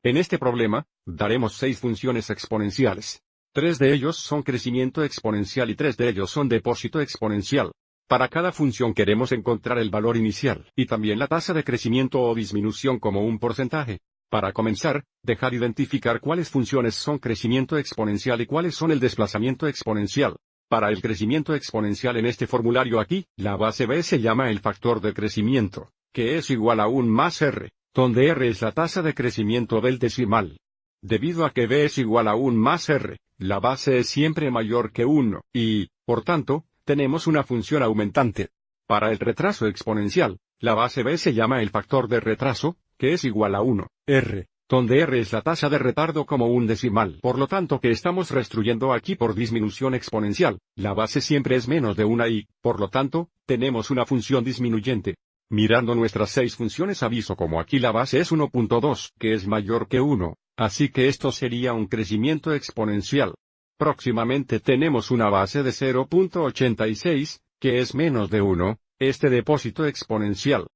En este problema, daremos 6 funciones exponenciales. 3 de ellos son crecimiento exponencial y 3 de ellos son depósito exponencial. Para cada función queremos encontrar el valor inicial y también la tasa de crecimiento o disminución como un porcentaje. Para comenzar, dejar identificar cuáles funciones son crecimiento exponencial y cuáles son el desplazamiento exponencial. Para el crecimiento exponencial en este formulario aquí, la base b se llama el factor de crecimiento, que es igual a 1 más r, donde r es la tasa de crecimiento del decimal. Debido a que b es igual a 1 más r, la base es siempre mayor que 1, y, por tanto, tenemos una función aumentante. Para el retraso exponencial, la base b se llama el factor de retraso, que es igual a 1, r, donde r es la tasa de retardo como un decimal. Por lo tanto que estamos restruyendo aquí por disminución exponencial, la base siempre es menos de 1 y, por lo tanto, tenemos una función disminuyente. Mirando nuestras 6 funciones aviso como aquí la base es 1.2, que es mayor que 1, así que esto sería un crecimiento exponencial. Próximamente tenemos una base de 0.86, que es menos de 1, este depósito exponencial.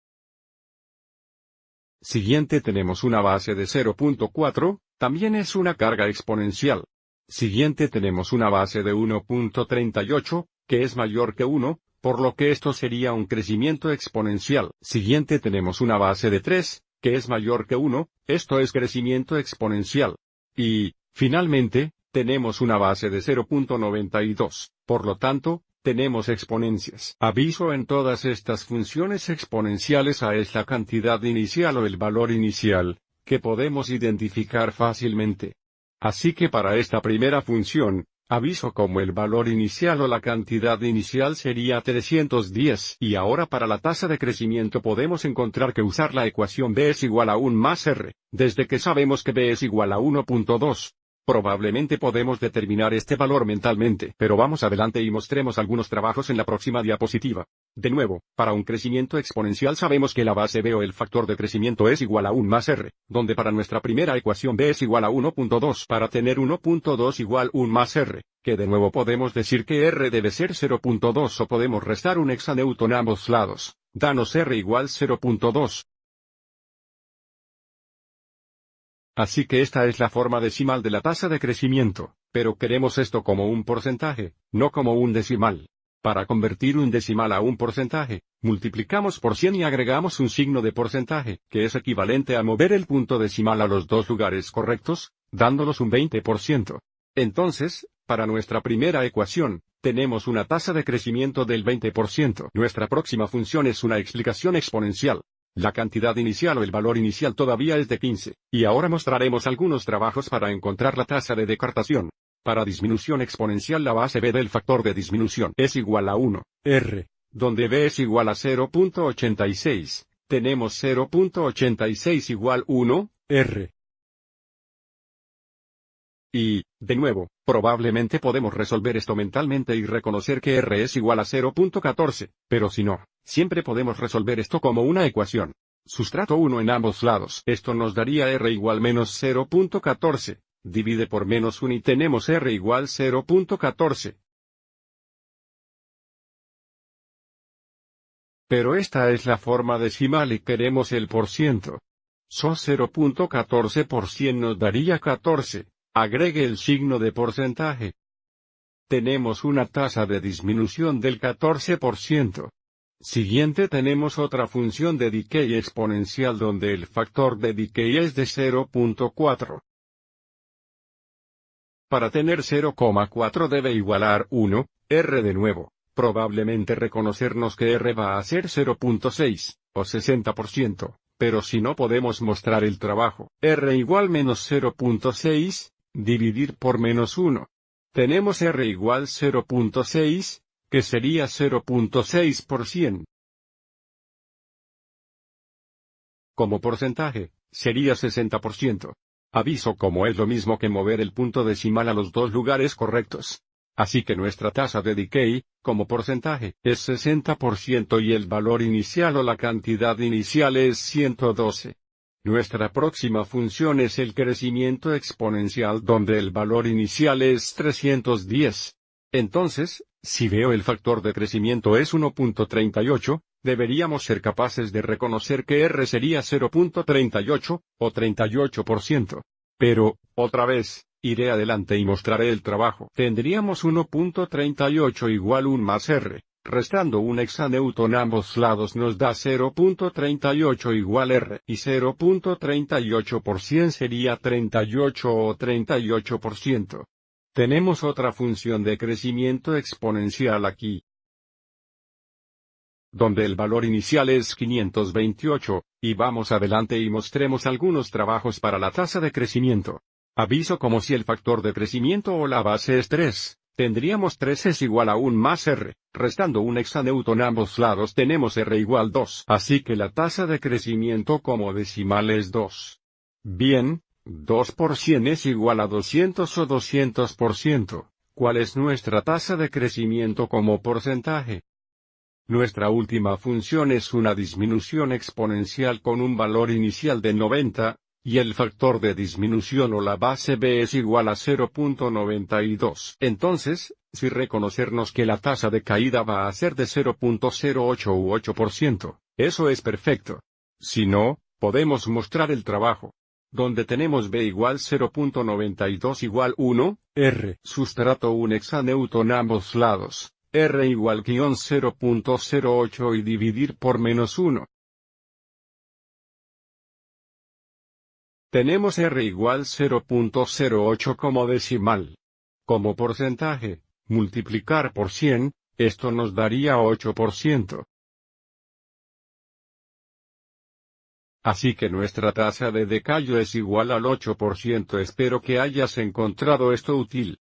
Siguiente tenemos una base de 0.4, también es una carga exponencial. Siguiente tenemos una base de 1.38, que es mayor que 1, por lo que esto sería un crecimiento exponencial. Siguiente tenemos una base de 3, que es mayor que 1, esto es crecimiento exponencial. Y, finalmente, tenemos una base de 0.92, por lo tanto, tenemos exponencias. Aviso en todas estas funciones exponenciales A es la cantidad inicial o el valor inicial, que podemos identificar fácilmente. Así que para esta primera función, aviso como el valor inicial o la cantidad inicial sería 310. Y ahora para la tasa de crecimiento podemos encontrar que usar la ecuación b es igual a 1 más r, desde que sabemos que b es igual a 1.2. Probablemente podemos determinar este valor mentalmente, pero vamos adelante y mostremos algunos trabajos en la próxima diapositiva. De nuevo, para un crecimiento exponencial sabemos que la base b o el factor de crecimiento es igual a 1 más r, donde para nuestra primera ecuación b es igual a 1.2 para tener 1.2 igual 1 más r, que de nuevo podemos decir que r debe ser 0.2 o podemos restar un hexanewton a ambos lados, danos r igual 0.2. Así que esta es la forma decimal de la tasa de crecimiento, pero queremos esto como un porcentaje, no como un decimal. Para convertir un decimal a un porcentaje, multiplicamos por 100 y agregamos un signo de porcentaje, que es equivalente a mover el punto decimal a los dos lugares correctos, dándolos un 20%. Entonces, para nuestra primera ecuación, tenemos una tasa de crecimiento del 20%. Nuestra próxima función es una explicación exponencial. La cantidad inicial o el valor inicial todavía es de 15, y ahora mostraremos algunos trabajos para encontrar la tasa de decartación. Para disminución exponencial la base b del factor de disminución es igual a 1, r, donde b es igual a 0.86, tenemos 0.86 igual 1, r. Y, de nuevo, probablemente podemos resolver esto mentalmente y reconocer que r es igual a 0.14, pero si no, siempre podemos resolver esto como una ecuación. Sustrato 1 en ambos lados. Esto nos daría r igual menos 0.14, divide por menos 1 y tenemos r igual 0.14. Pero esta es la forma decimal y queremos el porciento. So 0.14 por 100 nos daría 14. Agregue el signo de porcentaje. Tenemos una tasa de disminución del 14%. Siguiente tenemos otra función de decay exponencial donde el factor de decay es de 0.4. Para tener 0,4 debe igualar 1, r de nuevo, probablemente reconocernos que r va a ser 0.6, o 60%, pero si no podemos mostrar el trabajo, r igual menos 0.6, dividir por menos 1. Tenemos r igual 0.6, que sería 0.6 por 100. Como porcentaje, sería 60%. Aviso como es lo mismo que mover el punto decimal a los dos lugares correctos. Así que nuestra tasa de decay, como porcentaje, es 60% y el valor inicial o la cantidad inicial es 112. Nuestra próxima función es el crecimiento exponencial donde el valor inicial es 310. Entonces, si veo el factor de crecimiento es 1.38, deberíamos ser capaces de reconocer que R sería 0.38, o 38%. Pero, otra vez, iré adelante y mostraré el trabajo. Tendríamos 1.38 igual 1 más R, restando un hexanewton a ambos lados nos da 0.38 igual R, y 0.38% sería 38 o 38%. Tenemos otra función de crecimiento exponencial aquí, donde el valor inicial es 528, y vamos adelante y mostremos algunos trabajos para la tasa de crecimiento. Aviso como si el factor de crecimiento o la base es 3, tendríamos 3 es igual a 1 más R, restando un hexanewton a ambos lados tenemos R igual 2. Así que la tasa de crecimiento como decimal es 2. Bien, 2 por 100 es igual a 200 o 200%. ¿Cuál es nuestra tasa de crecimiento como porcentaje? Nuestra última función es una disminución exponencial con un valor inicial de 90, y el factor de disminución o la base B es igual a 0.92. Entonces, si reconocernos que la tasa de caída va a ser de 0.08 u 8%, eso es perfecto. Si no, podemos mostrar el trabajo, donde tenemos B igual 0.92 igual 1, R sustrato un hexanewton a ambos lados. R igual -0.08 y dividir por -1. Tenemos R igual 0.08 como decimal. Como porcentaje, multiplicar por 100, esto nos daría 8%. Así que nuestra tasa de decayo es igual al 8%. Espero que hayas encontrado esto útil.